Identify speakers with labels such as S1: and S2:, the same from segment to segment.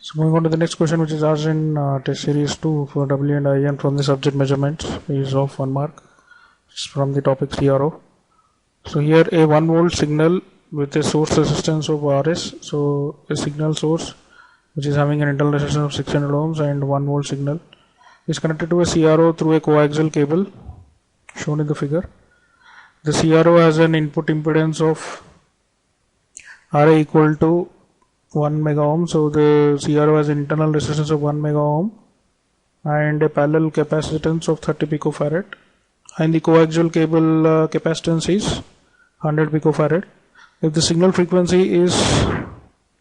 S1: So moving on to the next question, which is asked in test series 2 for W and IN from the subject measurements, is of 1 mark. It's from the topic CRO. So here a 1 volt signal with a source resistance of RS. So a signal source which is having an internal resistance of 600 ohms and 1 volt signal is connected to a CRO through a coaxial cable shown in the figure. The CRO has an input impedance of RA equal to 1 mega ohm. So the CRO has an internal resistance of 1 mega ohm and a parallel capacitance of 30 picofarad, and the coaxial cable capacitance is 100 picofarad. If the signal frequency is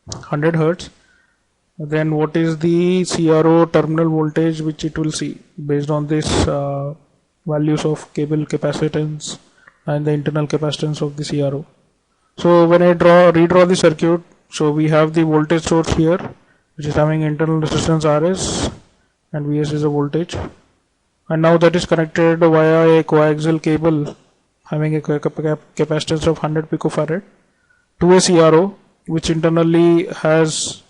S1: 100 Hertz, then what is the CRO terminal voltage which it will see based on this values of cable capacitance and the internal capacitance of the CRO. So when I redraw the circuit, so we have the voltage source here which is having internal resistance RS and Vs is a voltage, and now that is connected via a coaxial cable having a capacitance of 100 picofarad to a CRO which internally has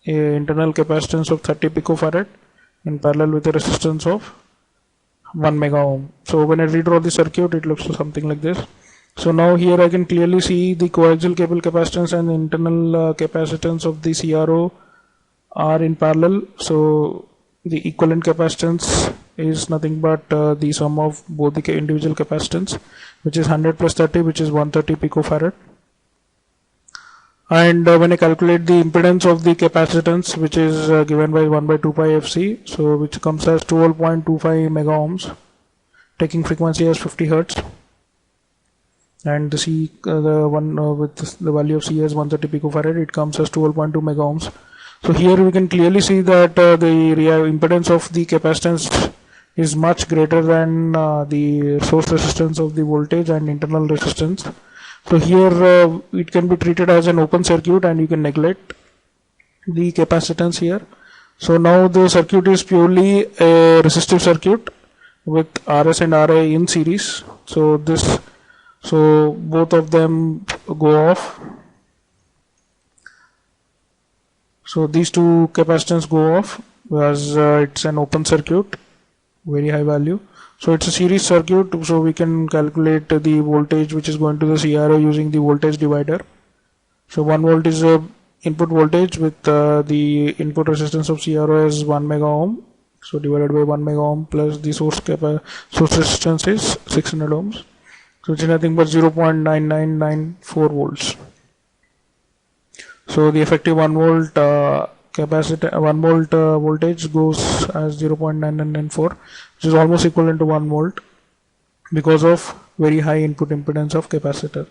S1: a internal capacitance of 30 picofarad in parallel with a resistance of 1 mega ohm. So when I redraw the circuit, it looks something like this. So now here I can clearly see the coaxial cable capacitance and the internal capacitance of the CRO are in parallel. So the equivalent capacitance is nothing but the sum of both the individual capacitance, which is 100 plus 30, which is 130 picofarad. And when I calculate the impedance of the capacitance, which is given by 1 by 2 pi fc, so which comes as 12.25 mega ohms, taking frequency as 50 hertz, and the C the one with the value of C as 130 picofarad, it comes as 12.2 mega ohms. So here we can clearly see that the impedance of the capacitance is much greater than the source resistance of the voltage and internal resistance. So here it can be treated as an open circuit and you can neglect the capacitance here. So now the circuit is purely a resistive circuit with RS and RA in series. So both of them go off. So these two capacitance go off as it's an open circuit, very high value. So it's a series circuit, so we can calculate the voltage which is going to the CRO using the voltage divider. So 1 volt is a input voltage with the input resistance of CRO as 1 mega ohm. So divided by 1 mega ohm plus the source resistance is 600 ohms. So it's nothing but 0.9994 volts. So the effective 1 volt voltage goes as 0.9994, which is almost equivalent to 1 volt because of very high input impedance of capacitor.